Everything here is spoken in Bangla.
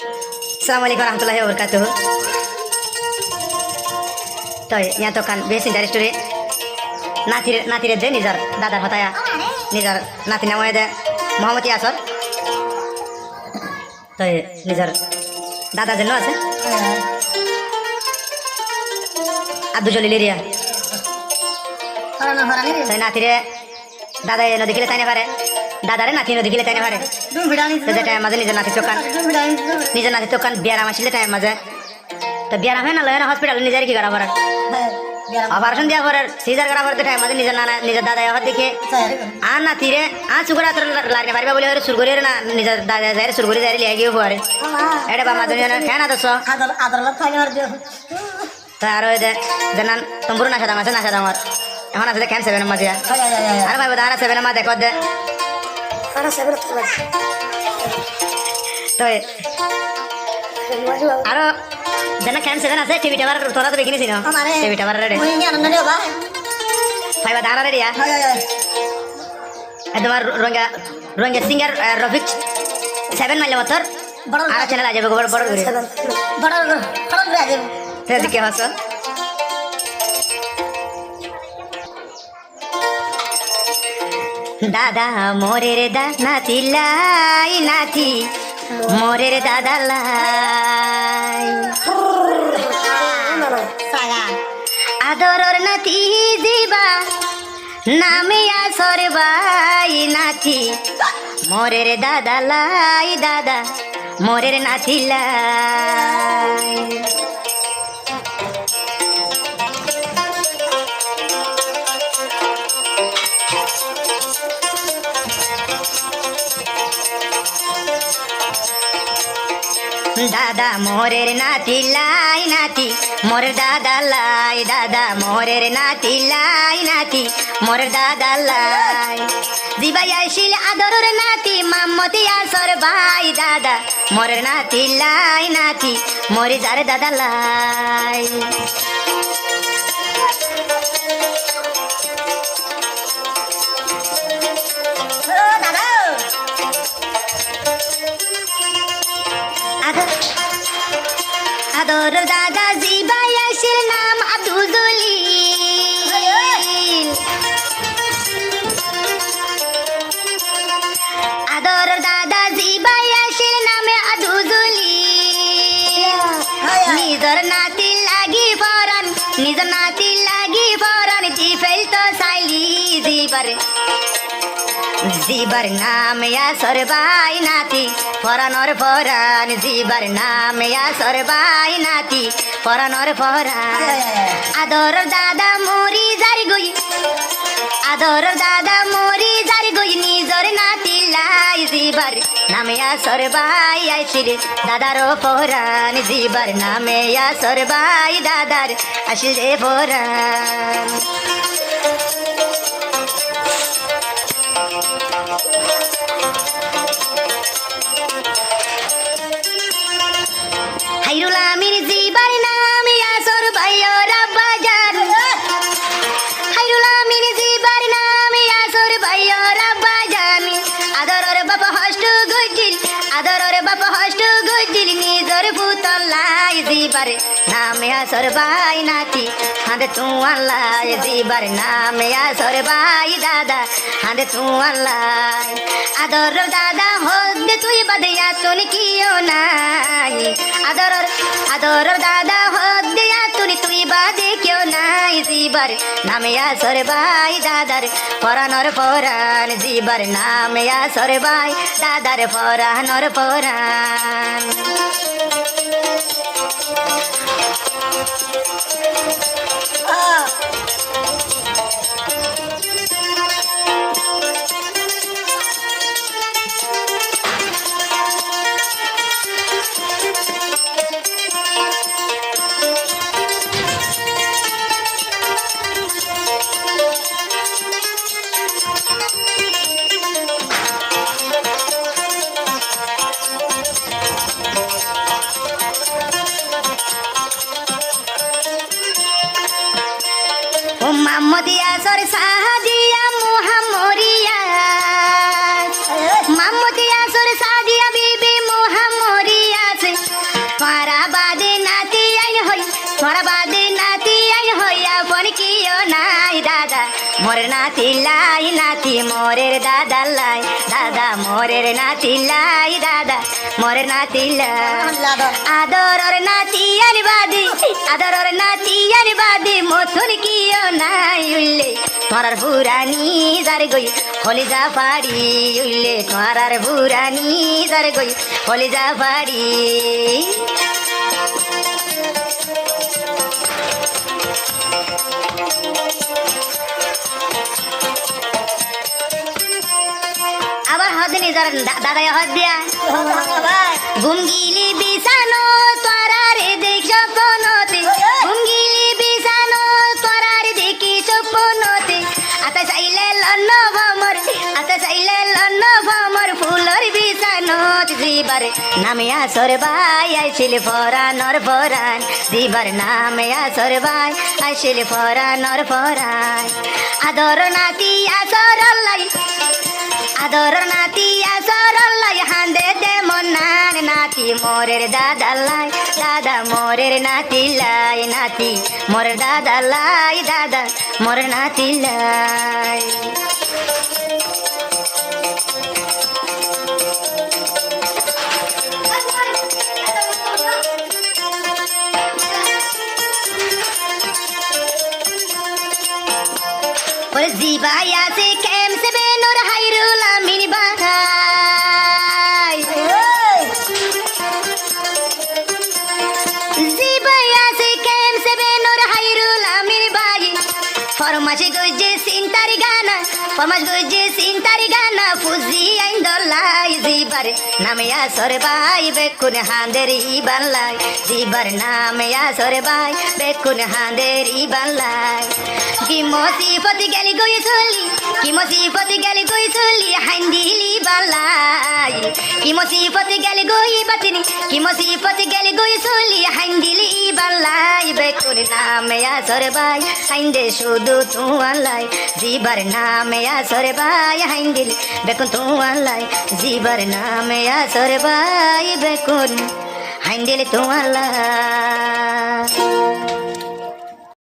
Assalamu alaikum warahmatullahi wabarakatuh. तो यहाँ तो कान बेस इंटर स्टोरी नातीरे दे निजर दादार हताया निजर नाती नाम दे मोहम्मद यासर तो निजर दादा जन्नो আছে আব্দু জলিল এরিয়া তো নাতিরে দাদা নদী গেলে তাইনে পারে দাদারে নাতি নদী গেলে তাইনে পারে তো যেটা মাঝে নিজের নাতি চোখান বিয়ার আমার ছিল টাইম মাঝে তো বিয়ার হয় না লয় না হসপিটাল নিজের কি করা পারে অপারেশন দিয়া পরে সিজার করা পরে টাইম মাঝে নিজের দাদা হওয়ার দিকে আর নাতিরে আর সুগরা তোর লাগনে পারবে বলে সুরগুরি না নিজের দাদা যায় সুরগুরি যায় লিয়ে গিয়ে পরে এটা বাবা দুনিয়া কেন দোষ তো আর ওই জানান তম্বুর নাশা দাম আছে নাশা দামার এখন আছে কেন সেভেনের মাঝে আর ভাই দাঁড়া সেভেনের মাঝে দেখো দে তো আরো জানা কেন সেভেন আছে টিভি টাবার তোরা তো দেখিনিস না টিভি টাবার রেডি ভাই দাঁড়া রেডি তোমার রোহিঙ্গা রোহিঙ্গা সিঙ্গার রফিক 7 মাইল মতর আর চ্যানেল আজ বড় বড় করে দিকে হাস দাদা মোরে রে দা নাতি লাই নাতি মোরে রে দাদা লাই আদরর নাতি দিবা নামে আসর বাই নাতি মোরে রে দাদা লাই দাদা মোরে রে নাতি লাই দাদা মোরের নাতি লাই নাতি মোর দাদা লাই দাদা মোরের নাতি লাই নাতি মোর দাদা লাই দিবাই আসিল আদরের নাতি মাম্মতি আসর ভাই দাদা মোরের নাতি লাই নাতি মোরে যার দাদা লাই আদর দাদা জিবাই আসির নাম আব্দু জলিল আদর দাদা জিবাই আসির নামে আব্দু জলিল নিজর নাতি লাগি ফরান নিজর নাতি লাগি ফরান জি ফেলতো সাইলি জিবার নাম আসর বাই নাতি ফরানোর ফরান জিবার নাম আসর বাই নাতি ফরানোর ফরান আদর দাদা মরি জারি গই আদর দাদা মরি জারি গই নিজর নাতি লাই জিবার নামে আসর বাই আইসির দাদার ফরান জিবার নামে আসর বাই দাদার আসিরে ফরান হাইরুল আমির জিবার নাম আসর ভাই রাব্বা জান হাইরুল আমির জিবার নাম আসর ভাই রাব্বা জান আদরের বাবা হষ্ট গজিল আদরের বাবা হষ্ট গজিল নিজর পুতল লাই জিবার নাম আসর ভাই নাতি হাঁদে তু আল্লাহ জিবার নাম আসর ভাই দাদা হাঁদে তু আল্লাহ আদর দাদা হদে তুই বাদিয়া তুন কিও নাই আদর দাদা হদিয়া তুই বাদে কেউ নাই জিবার নামে আসর ভাই দাদার পরানোর পরাণ জিবার নামে আসর ভাই দাদার পরানোর পরাণ মাম্মদিয়া সর সাহাদিয়া মুহাম্মরিয়া মাম্মদিয়া সর সাদিয়া বিবি মুহাম্মরিয়া মোরের নাতি লাই নাতি মোরের দাদা লাই দাদা মোরের নাতি লাই দাদা মোরের নাতি লাই আদরর নাতি আর বাদি আদরর নাতি আর বাদি মথুর কিও নাই উল্লে তোমার বুড়ানি যার গই কলিজা ফাড়ি উল্লে তোমার বুড়ানি যার গই কলিজা ফাড়ি আবার হদিনি যার দাদাই হদ দিয়া ঘুমগিলি বিছানো তোরারে দেখ স্বপ্নতে ঘুমগিলি বিছানো তোরারে দেখি স্বপ্নতে আতা চাইলে লন্ন ভমর আতা চাইলে লন্ন ভমর ফুলর বিছানত জীবার নামে আসর ভাই আইছিল ফরানর ফরান জীবার নামে আসর ভাই আইছিল ফরানর ফরান আদর নাতি আসর লাই আদর নাতি আসর লাই হান্দে দে মনান নাতি মোরের দাদা লাই দাদা মোরের নাতি লাই নাতি মোরের দাদা লাই দাদা মোরের নাতি লাই ওরে জিবাই আছে কেম সে বেনোর হাইরুল আমিন বাহাই জিবাই আছে কেম সে বেনোর হাইরুল আমিন বাই ফরমাশে গজে সিনতারি গানা ফরমাশ গজে সিনতারি গানা ফুজি আইন দলাই জিবার নামে আসর ভাই বেকুন হাঁদের ইবান লাই জিবার নামে আসর ভাই বেকুন হাঁদের ইবান লাই কি মুসিবত গেলি গই চলি কি মুসিবত গেলি গই চলি হান্দিলি বালাই কি মুসিবত গেলি গই বাতিনি কি মুসিবত গেলি গই চলি হান্দিলি বালাই বেকুন নামে আসর ভাই হাইন্দে শুধু তুয়ালাই জিবার নামে আসর ভাই হাইন্দিলি বেকুন তুয়ালাই জিবার নামে আসর ভাই বেকুন হাইন্দিলি তুয়ালাই